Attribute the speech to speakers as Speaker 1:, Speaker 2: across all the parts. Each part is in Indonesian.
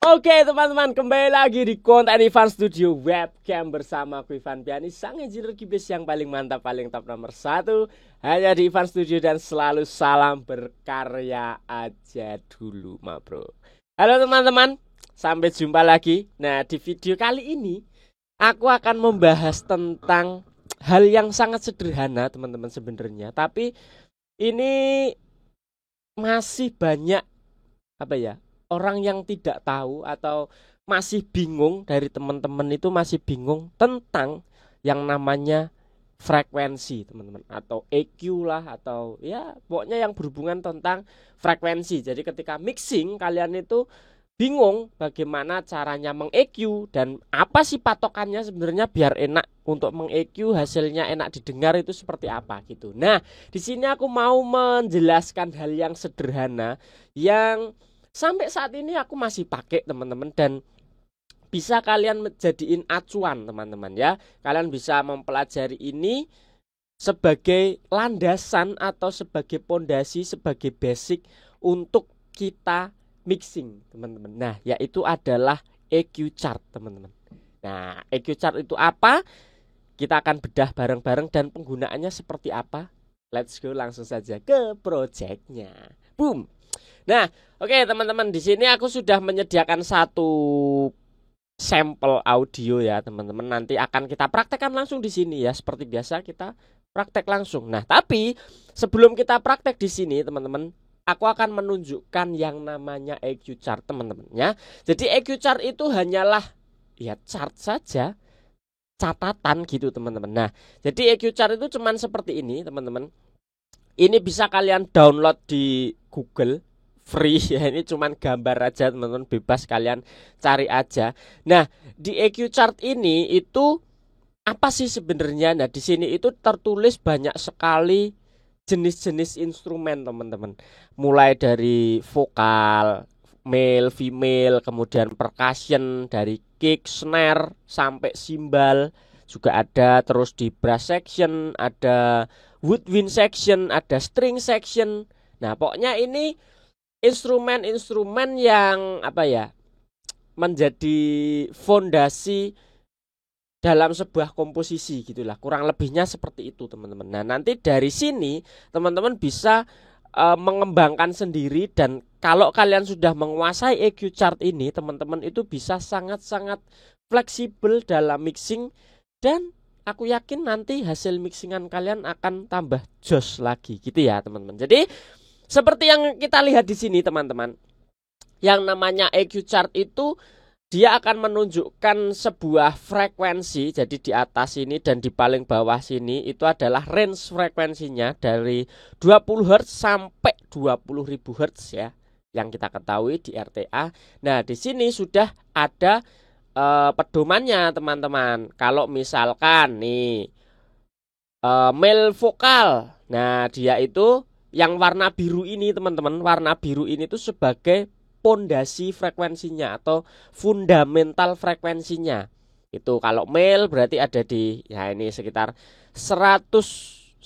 Speaker 1: Oke teman-teman, kembali lagi di konten Ivan Studio Webcam bersama aku Ivan Piani, sang engineer kibis yang paling mantap, paling top nomor 1 hanya di Ivan Studio, dan selalu salam berkarya aja dulu ma bro. Halo teman-teman, sampai jumpa lagi. Nah, di video kali ini aku akan membahas tentang hal yang sangat sederhana teman-teman sebenarnya, tapi ini masih banyak orang yang tidak tahu atau masih bingung. Dari teman-teman itu masih bingung tentang yang namanya frekuensi teman-teman, atau EQ lah, atau ya pokoknya yang berhubungan tentang frekuensi. Jadi ketika mixing kalian itu bingung bagaimana caranya meng-EQ dan apa sih patokannya sebenarnya biar enak untuk meng-EQ, hasilnya enak didengar itu seperti apa gitu. Nah, di sini aku mau menjelaskan hal yang sederhana yang sampai saat ini aku masih pakai teman-teman, dan bisa kalian jadiin acuan teman-teman ya. Kalian bisa mempelajari ini sebagai landasan atau sebagai pondasi, sebagai basic untuk kita mixing teman-teman. Nah, yaitu adalah EQ chart teman-teman. Nah, EQ chart itu apa? Kita akan bedah bareng-bareng dan penggunaannya seperti apa. Let's go langsung saja ke projectnya. Boom. Nah, oke teman-teman, di sini aku sudah menyediakan satu sampel audio ya teman-teman. Nanti akan kita praktekkan langsung di sini ya, seperti biasa kita praktek langsung. Nah, tapi sebelum kita praktek di sini teman-teman, aku akan menunjukkan yang namanya EQ chart teman-teman ya. Jadi EQ chart itu hanyalah ya chart saja, catatan gitu teman-teman. Nah, jadi EQ chart itu cuman seperti ini teman-teman. Ini bisa kalian download di Google, free ya, ini cuman gambar aja teman-teman, bebas kalian cari aja. Nah, di EQ chart ini itu apa sih sebenarnya? Nah, di sini itu tertulis banyak sekali jenis-jenis instrumen teman-teman. Mulai dari vokal, male, female, kemudian percussion, dari kick, snare sampai cymbal juga ada. Terus di brass section ada, woodwind section ada, string section. Nah, pokoknya ini instrumen-instrumen yang menjadi fondasi dalam sebuah komposisi gitulah, kurang lebihnya seperti itu teman-teman. Nah, nanti dari sini teman-teman bisa mengembangkan sendiri, dan kalau kalian sudah menguasai EQ chart ini teman-teman itu bisa sangat-sangat fleksibel dalam mixing, dan aku yakin nanti hasil mixingan kalian akan tambah jos lagi gitu ya teman-teman. Jadi seperti yang kita lihat di sini teman-teman, yang namanya EQ chart itu dia akan menunjukkan sebuah frekuensi. Jadi di atas sini dan di paling bawah sini itu adalah range frekuensinya dari 20 Hz sampai 20.000 Hz ya, yang kita ketahui di RTA. Nah, di sini sudah ada pedomannya teman-teman. Kalau misalkan nih male vokal, nah dia itu yang warna biru ini teman-teman, warna biru ini tuh sebagai pondasi frekuensinya atau fundamental frekuensinya. Itu kalau male berarti ada di ya ini sekitar 110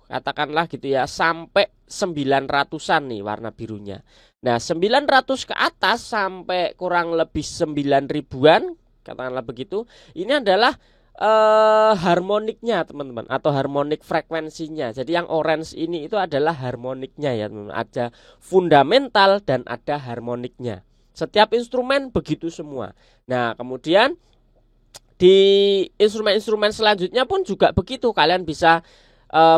Speaker 1: katakanlah gitu ya, sampai 900-an nih warna birunya. Nah, 900 ke atas sampai kurang lebih 9.000-an katakanlah begitu. Ini adalah harmoniknya teman-teman, atau harmonik frekuensinya. Jadi yang orange ini itu adalah harmoniknya ya teman-teman. Ada fundamental dan ada harmoniknya. Setiap instrumen begitu semua. Nah, kemudian di instrumen-instrumen selanjutnya pun juga begitu. Kalian bisa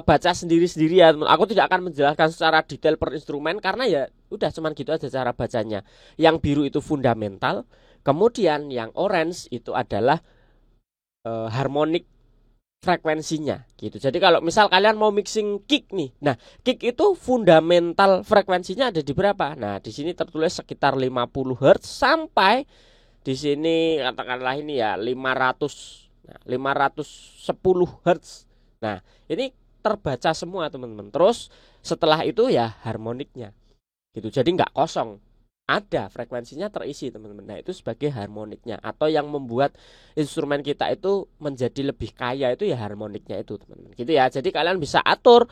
Speaker 1: baca sendiri-sendiri ya teman. Aku tidak akan menjelaskan secara detail per instrumen karena ya udah cuman gitu aja cara bacanya. Yang biru itu fundamental, kemudian yang orange itu adalah harmonik frekuensinya gitu. Jadi kalau misal kalian mau mixing kick nih, nah kick itu fundamental frekuensinya ada di berapa? Nah, di sini tertulis sekitar 50 Hz sampai di sini katakanlah ini ya 500, nah, 510 Hz. Nah, ini terbaca semua teman-teman. Terus setelah itu ya harmoniknya gitu. Jadi nggak kosong, ada frekuensinya terisi teman-teman. Nah, itu sebagai harmoniknya, atau yang membuat instrumen kita itu menjadi lebih kaya itu ya harmoniknya itu teman-teman gitu ya. Jadi kalian bisa atur,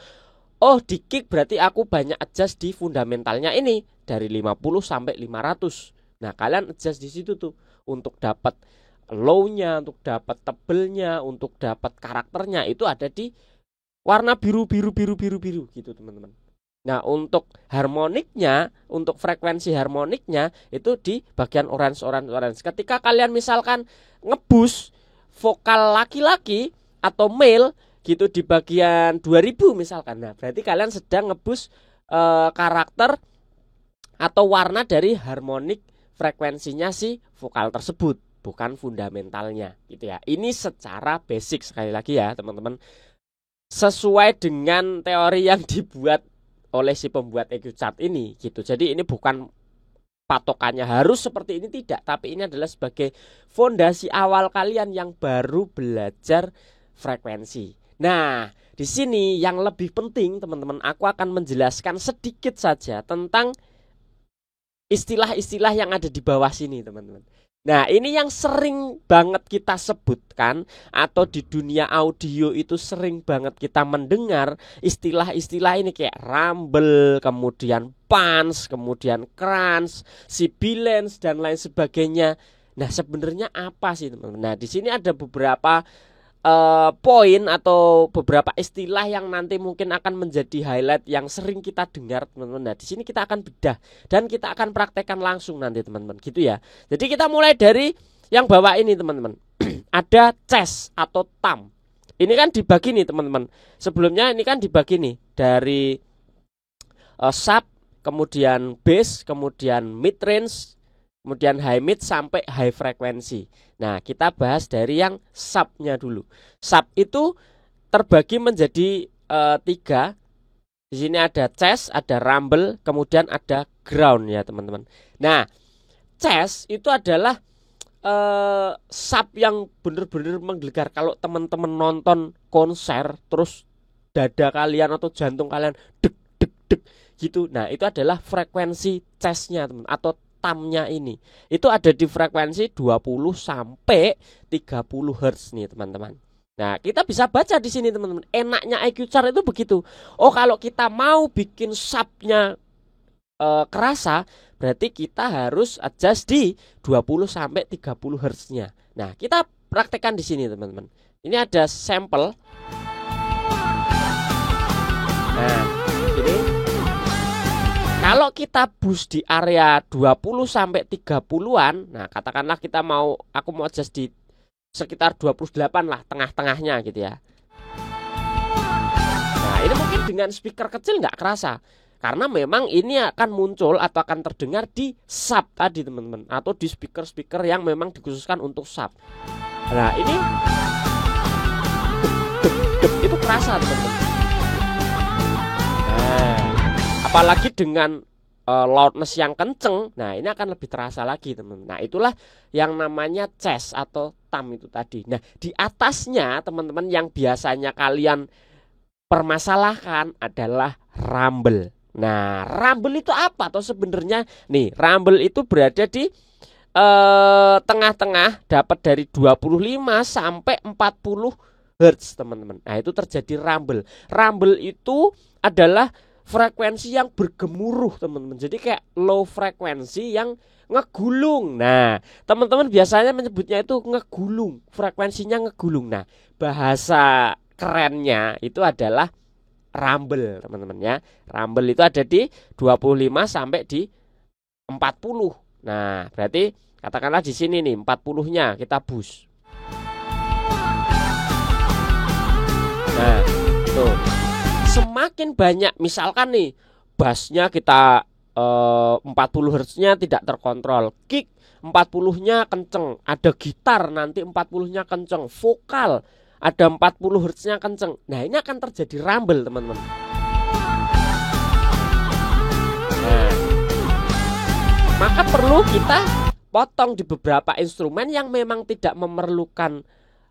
Speaker 1: oh di kick berarti aku banyak adjust di fundamentalnya ini dari 50 sampai 500 Nah, kalian adjust di situ tuh untuk dapat low-nya, untuk dapat tebelnya, untuk dapat karakternya itu ada di warna biru gitu, teman-teman. Nah, untuk harmoniknya, untuk frekuensi harmoniknya itu di bagian orange. Ketika kalian misalkan ngebus vokal laki-laki atau male gitu di bagian 2000 misalkan. Nah, berarti kalian sedang ngebus karakter atau warna dari harmonik frekuensinya si vokal tersebut, bukan fundamentalnya gitu ya. Ini secara basic sekali lagi ya, teman-teman. Sesuai dengan teori yang dibuat oleh si pembuat EQ chart ini gitu. Jadi ini bukan patokannya harus seperti ini, tidak, tapi ini adalah sebagai fondasi awal kalian yang baru belajar frekuensi. Nah, di sini yang lebih penting, teman-teman, aku akan menjelaskan sedikit saja tentang istilah-istilah yang ada di bawah sini, teman-teman. Nah, ini yang sering banget kita sebutkan atau di dunia audio itu sering banget kita mendengar istilah-istilah ini kayak rumble, kemudian punch, kemudian crunch, sibilance dan lain sebagainya. Nah, sebenarnya apa sih, teman-teman? Nah, di sini ada beberapa poin atau beberapa istilah yang nanti mungkin akan menjadi highlight yang sering kita dengar, teman-teman. Nah, di sini kita akan bedah dan kita akan praktekkan langsung nanti, teman-teman, gitu ya. Jadi kita mulai dari yang bawah ini, teman-teman. Ada chest atau thumb. Ini kan dibagi nih, teman-teman. Sebelumnya ini kan dibagi nih dari sub, kemudian bass, kemudian mid range, kemudian high mid sampai high frekuensi. Nah, kita bahas dari yang sub-nya dulu. Sub itu terbagi menjadi 3. Di sini ada chest, ada rumble, kemudian ada ground ya, teman-teman. Nah, chest itu adalah sub yang benar-benar menggelegar. Kalau teman-teman nonton konser terus dada kalian atau jantung kalian deg deg deg gitu. Nah, itu adalah frekuensi chest-nya, teman, atau tamnya ini. Itu ada di frekuensi 20 sampai 30 Hz nih, teman-teman. Nah, kita bisa baca di sini, teman-teman. Enaknya EQ chart itu begitu. Oh, kalau kita mau bikin subnya kerasa, berarti kita harus adjust di 20 sampai 30 Hz-nya. Nah, kita praktekkan di sini, teman-teman. Ini ada sampel. Nah, ini kalau kita boost di area 20 sampai 30-an, nah katakanlah aku mau adjust di sekitar 28 lah, tengah-tengahnya gitu ya. Nah, ini mungkin dengan speaker kecil nggak kerasa, karena memang ini akan muncul atau akan terdengar di sub tadi, teman-teman, atau di speaker-speaker yang memang dikhususkan untuk sub. Nah, ini itu kerasa, teman-teman. Nah, apalagi dengan loudness yang kenceng, nah ini akan lebih terasa lagi, teman-teman. Nah, itulah yang namanya chest atau thumb itu tadi. Nah, di atasnya, teman-teman, yang biasanya kalian permasalahkan adalah rumble. Nah, rumble itu apa? Atau sebenarnya nih, rumble itu berada di tengah-tengah, dapat dari 25 sampai 40 Hz, teman-teman. Nah, itu terjadi rumble. Rumble itu adalah frekuensi yang bergemuruh, teman-teman. Jadi kayak low frekuensi yang ngegulung. Nah, teman-teman biasanya menyebutnya itu ngegulung, frekuensinya ngegulung. Nah, bahasa kerennya itu adalah rumble, teman-teman ya. Rumble itu ada di 25 sampai di 40. Nah, berarti katakanlah di sini nih 40-nya kita boost. Nah, tuh. Semakin banyak, misalkan nih bassnya kita 40 Hz-nya tidak terkontrol, kick 40-nya kenceng, ada gitar nanti 40-nya kenceng, vokal ada 40 Hz-nya kenceng. Nah, ini akan terjadi rumble, teman-teman. Nah, maka perlu kita potong di beberapa instrumen yang memang tidak memerlukan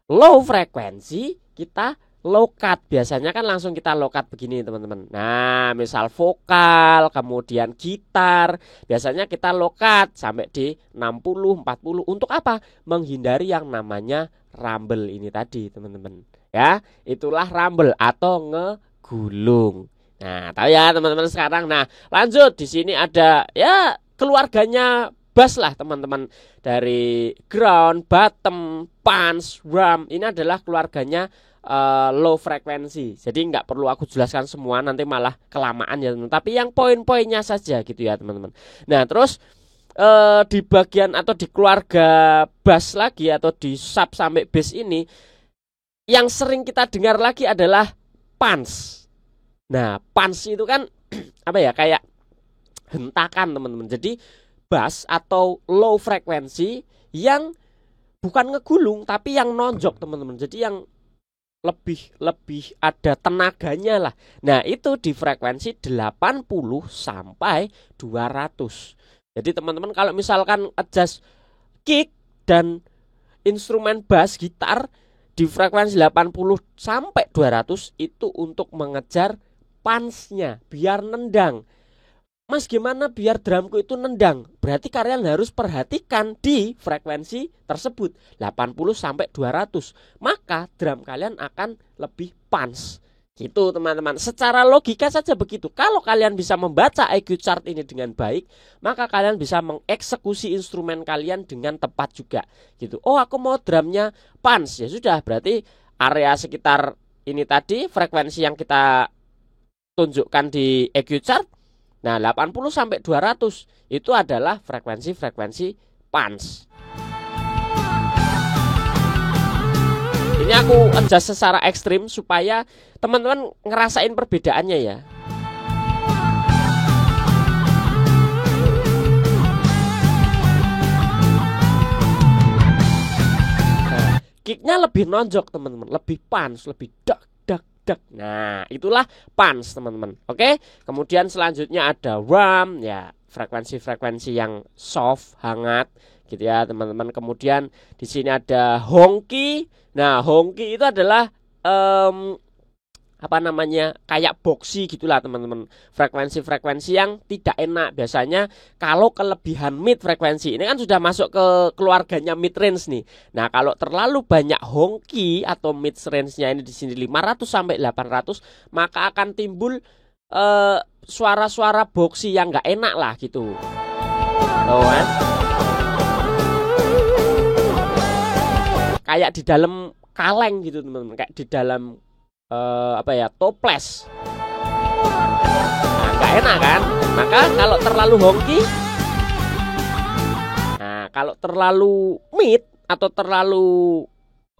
Speaker 1: low frekuensi, kita low cut. Biasanya kan langsung kita low cut begini, teman-teman. Nah, misal vokal, kemudian gitar, biasanya kita low cut sampai di 60, 40. Untuk apa? Menghindari yang namanya rumble ini tadi, teman-teman. Ya, itulah rumble atau ngegulung. Nah, tahu ya, teman-teman sekarang. Nah, lanjut di sini ada ya keluarganya bass lah teman-teman, dari ground, bottom, punch, drum. Ini adalah keluarganya low frekuensi. Jadi nggak perlu aku jelaskan semua, nanti malah kelamaan ya teman-teman. Tapi yang poin-poinnya saja gitu ya teman-teman. Nah terus di bagian atau di keluarga bass lagi atau di sub sampai bass ini, yang sering kita dengar lagi adalah punch. Nah punch itu kan apa ya, kayak hentakan teman-teman. Jadi bass atau low frekuensi yang bukan ngegulung tapi yang nonjok teman-teman. Jadi yang lebih ada tenaganya lah. Nah itu di frekuensi 80 sampai 200. Jadi teman-teman kalau misalkan adjust kick dan instrumen bass gitar di frekuensi 80 sampai 200 itu untuk mengejar punch-nya biar nendang. Mas gimana biar drumku itu nendang? Berarti kalian harus perhatikan di frekuensi tersebut 80 sampai 200. Maka drum kalian akan lebih punch. Gitu teman-teman. Secara logika saja begitu. Kalau kalian bisa membaca EQ chart ini dengan baik, maka kalian bisa mengeksekusi instrumen kalian dengan tepat juga. Gitu. Oh, aku mau drumnya punch. Ya sudah, berarti area sekitar ini tadi frekuensi yang kita tunjukkan di EQ chart. Nah, 80 sampai 200 itu adalah frekuensi-frekuensi punch. Ini aku adjust secara ekstrim supaya teman-teman ngerasain perbedaannya ya. Nah, kicknya lebih nonjok teman-teman, lebih punch, lebih dak. Nah, itulah punch teman-teman. Oke. Kemudian selanjutnya ada drum ya, frekuensi-frekuensi yang soft, hangat gitu ya, teman-teman. Kemudian di sini ada honky. Nah, honky itu adalah kayak boxy gitulah teman-teman. Frekuensi-frekuensi yang tidak enak. Biasanya kalau kelebihan mid frekuensi ini kan sudah masuk ke keluarganya mid range nih. Nah, kalau terlalu banyak honky atau mid range-nya ini di sini 500 sampai 800, maka akan timbul suara-suara boxy yang nggak enak lah gitu. Tuh kan? Kayak di dalam kaleng gitu teman-teman, kayak di dalam toples. Nah, nggak enak kan? Maka kalau terlalu honky, nah kalau terlalu mid atau terlalu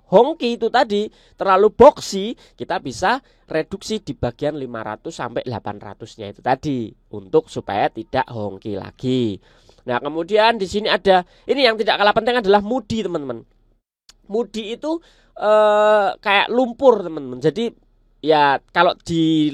Speaker 1: honky itu tadi, terlalu boxy, kita bisa reduksi di bagian 500 sampai 800-nya itu tadi untuk supaya tidak honky lagi. Nah, kemudian di sini ada ini yang tidak kalah penting adalah mudi teman-teman. Mudi itu kayak lumpur teman-teman. Jadi ya kalau di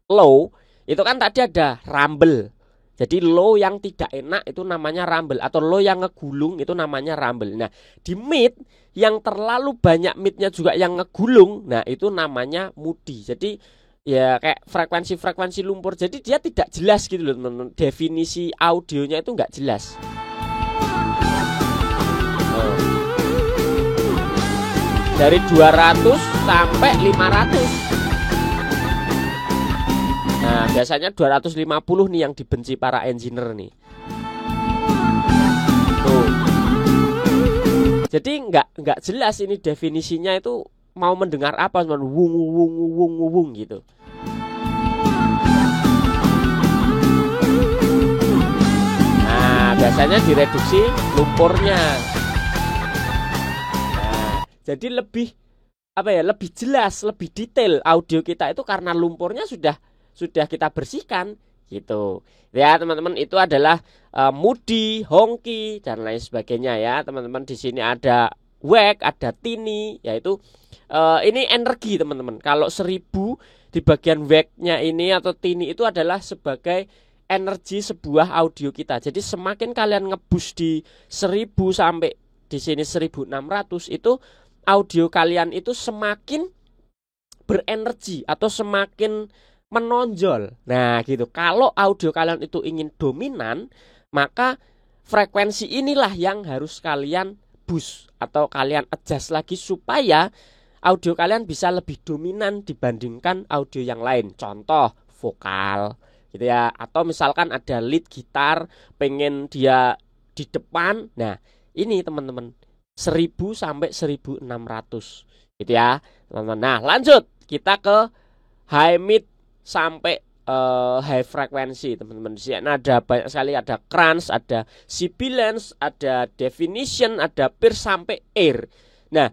Speaker 1: low itu kan tadi ada rumble. Jadi low yang tidak enak itu namanya rumble, atau low yang ngegulung itu namanya rumble. Nah, di mid yang terlalu banyak midnya juga yang ngegulung, nah itu namanya mudi. Jadi ya kayak frekuensi-frekuensi lumpur. Jadi dia tidak jelas gitu loh teman-teman. Definisi audionya itu nggak jelas. Dari 200 sampai 500. Nah, biasanya 250 nih yang dibenci para engineer nih. Tuh. Jadi nggak jelas ini definisinya itu mau mendengar apa, cuma wung wung wung wung gitu. Nah, biasanya direduksi lumpurnya. Jadi lebih lebih jelas, lebih detail audio kita itu karena lumpurnya sudah kita bersihkan gitu. Ya, teman-teman, itu adalah mudi, honky dan lain sebagainya ya. Teman-teman di sini ada whack, ada tini, yaitu ini energi, teman-teman. Kalau 1000 di bagian whack-nya ini atau tini itu adalah sebagai energi sebuah audio kita. Jadi semakin kalian ngeboost di 1000 sampai di sini 1600 itu audio kalian itu semakin berenergi atau semakin menonjol. Nah gitu. Kalau audio kalian itu ingin dominan, maka frekuensi inilah yang harus kalian boost atau kalian adjust lagi supaya audio kalian bisa lebih dominan dibandingkan audio yang lain. Contoh vokal gitu ya. Atau misalkan ada lead gitar, pengen dia di depan. Nah, ini teman-teman 1000 sampai 1600 gitu ya, teman-teman. Nah, lanjut kita ke high mid sampai high frekuensi, teman-teman. Di sini ada banyak sekali, ada crunch, ada sibilance, ada definition, ada pierce sampai air. Nah,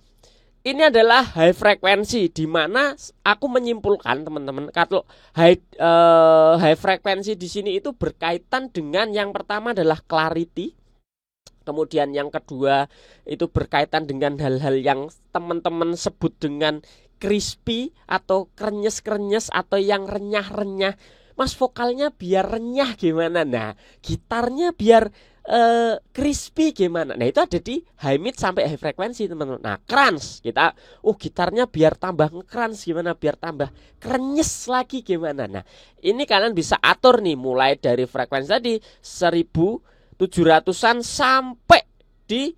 Speaker 1: ini adalah high frekuensi, di mana aku menyimpulkan teman-teman kalau high frekuensi di sini itu berkaitan dengan yang pertama adalah clarity. Kemudian yang kedua itu berkaitan dengan hal-hal yang teman-teman sebut dengan crispy atau krenyes-krenyes atau yang renyah-renyah. Mas, vokalnya biar renyah gimana? Nah, gitarnya biar crispy gimana? Nah, itu ada di high mid sampai high frekuensi, teman-teman. Nah, crunch kita, gitarnya biar tambah nge-crunch gimana? Biar tambah krenyes lagi gimana? Nah, ini kalian bisa atur nih, mulai dari frekuensi tadi 1700-an sampai di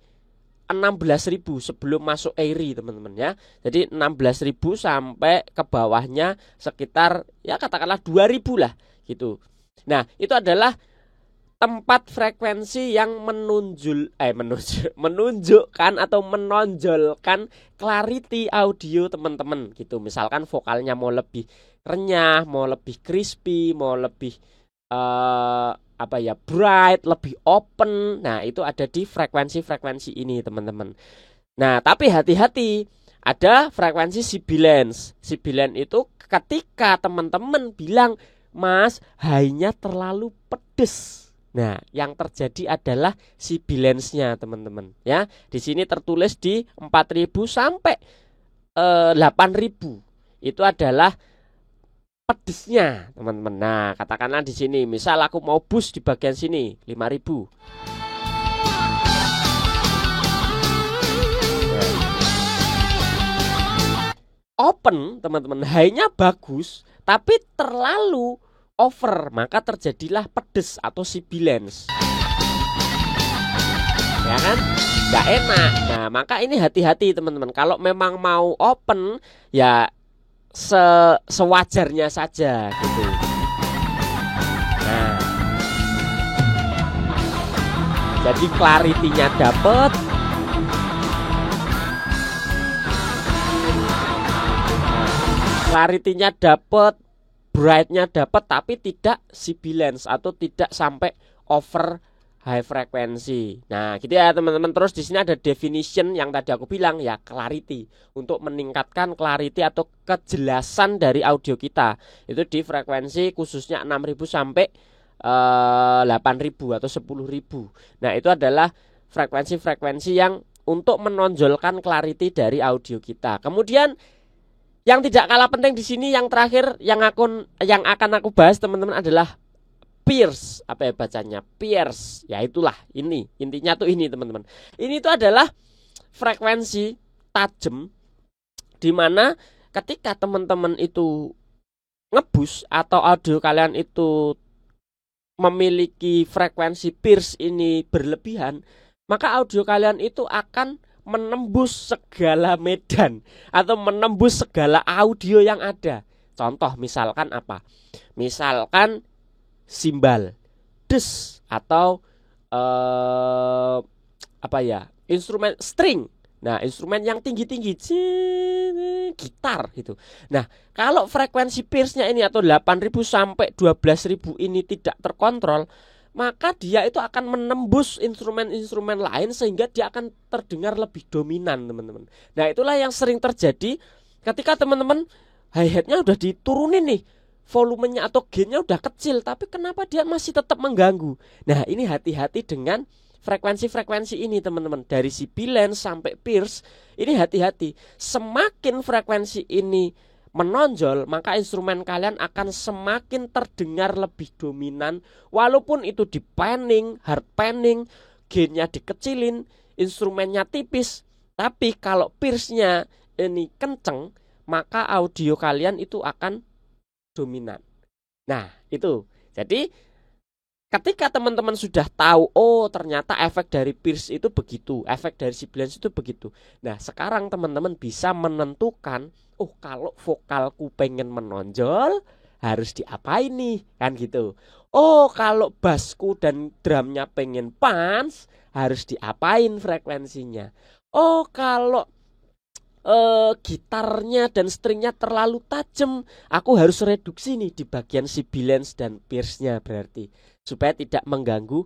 Speaker 1: 16.000 sebelum masuk airy, teman-teman ya. Jadi 16.000 sampai ke bawahnya sekitar ya katakanlah 2.000 lah gitu. Nah, itu adalah tempat frekuensi yang menunjukkan atau menonjolkan clarity audio teman-teman gitu. Misalkan vokalnya mau lebih renyah, mau lebih crispy, mau lebih bright, lebih open. Nah, itu ada di frekuensi-frekuensi ini, teman-teman. Nah, tapi hati-hati, ada frekuensi sibilance. Sibilance itu ketika teman-teman bilang, "Mas, high-nya terlalu pedes." Nah, yang terjadi adalah sibilance-nya, teman-teman. Ya, di sini tertulis di 4.000 sampai 8.000. Itu adalah pedesnya, teman-teman. Nah, katakanlah di sini, misal aku mau boost di bagian sini 5.000. Open, teman-teman, high-nya bagus, tapi terlalu over, maka terjadilah pedes atau sibilance. Ya kan? Gak enak. Nah, maka ini hati-hati, teman-teman. Kalau memang mau open, ya sewajarnya saja gitu. Nah, jadi clarity-nya dapat, clarity-nya dapat, bright-nya dapat, tapi tidak sibilance atau tidak sampai over high frekuensi. Nah, gitu ya, teman-teman. Terus di sini ada definition yang tadi aku bilang ya, clarity, untuk meningkatkan clarity atau kejelasan dari audio kita. Itu di frekuensi khususnya 6.000 sampai 8.000 atau 10.000. Nah, itu adalah frekuensi-frekuensi yang untuk menonjolkan clarity dari audio kita. Kemudian yang tidak kalah penting di sini, yang terakhir yang akan aku bahas, teman-teman, adalah pierce. Apa ya bacanya? Pierce. Ya itulah, ini intinya tuh ini, teman-teman. Ini tuh adalah frekuensi tajam, di mana ketika teman-teman itu ngebus atau audio kalian itu memiliki frekuensi pierce ini berlebihan, maka audio kalian itu akan menembus segala medan atau menembus segala audio yang ada. Contoh misalkan apa? Misalkan simbal, des, atau instrumen string. Nah, instrumen yang tinggi-tinggi, gitar gitu. Nah, kalau frekuensi pierce-nya ini atau 8.000 sampai 12.000 ini tidak terkontrol, maka dia itu akan menembus instrumen-instrumen lain sehingga dia akan terdengar lebih dominan, teman-teman. Nah, itulah yang sering terjadi ketika teman-teman hi-hatnya udah diturunin nih, volumenya atau gainnya udah kecil, tapi kenapa dia masih tetap mengganggu. Nah, ini hati-hati dengan frekuensi-frekuensi ini, teman-teman. Dari sibilance sampai pierce, ini hati-hati. Semakin frekuensi ini menonjol, maka instrumen kalian akan semakin terdengar lebih dominan. Walaupun itu di panning, hard panning, gainnya dikecilin, instrumennya tipis, tapi kalau pierce-nya ini kenceng, maka audio kalian itu akan dominan. Nah, itu. Jadi ketika teman-teman sudah tahu, oh ternyata efek dari pierce itu begitu, efek dari sibilance itu begitu. Nah, sekarang teman-teman bisa menentukan, oh kalau vokalku pengen menonjol, harus diapain nih, kan gitu. Oh, kalau bassku dan drumnya pengen pas, harus diapain frekuensinya. Oh, kalau gitarnya dan stringnya terlalu tajam, aku harus reduksi nih di bagian sibilance dan pierce-nya, berarti supaya tidak mengganggu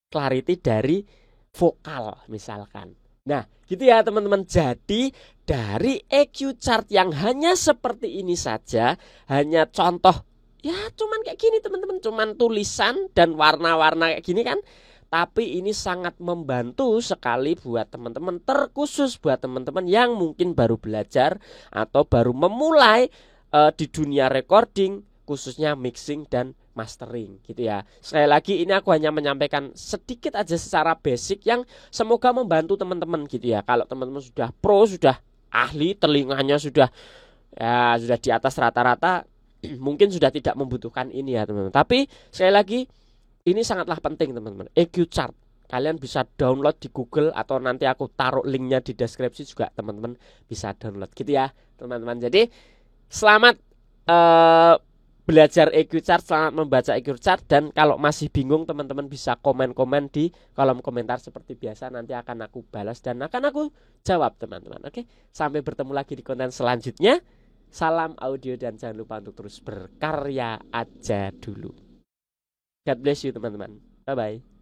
Speaker 1: clarity dari vokal misalkan. Nah, gitu ya teman-teman. Jadi dari EQ chart yang hanya seperti ini saja, hanya contoh ya cuman kayak gini teman-teman, cuman tulisan dan warna-warna kayak gini kan. Tapi ini sangat membantu sekali buat teman-teman, terkhusus buat teman-teman yang mungkin baru belajar atau baru memulai di dunia recording, khususnya mixing dan mastering gitu ya. Sekali lagi ini aku hanya menyampaikan sedikit aja secara basic yang semoga membantu teman-teman gitu ya. Kalau teman-teman sudah pro, sudah ahli, telinganya sudah sudah di atas rata-rata, mungkin sudah tidak membutuhkan ini ya teman-teman. Tapi sekali lagi ini sangatlah penting teman-teman. EQ chart kalian bisa download di Google atau nanti aku taruh linknya di deskripsi juga, teman-teman bisa download gitu ya teman-teman. Jadi selamat belajar EQ chart, selamat membaca EQ chart. Dan kalau masih bingung teman-teman bisa komen-komen di kolom komentar seperti biasa, nanti akan aku balas dan akan aku jawab teman-teman. Oke, sampai bertemu lagi di konten selanjutnya. Salam audio dan jangan lupa untuk terus berkarya aja dulu. God bless you teman-teman. Bye-bye.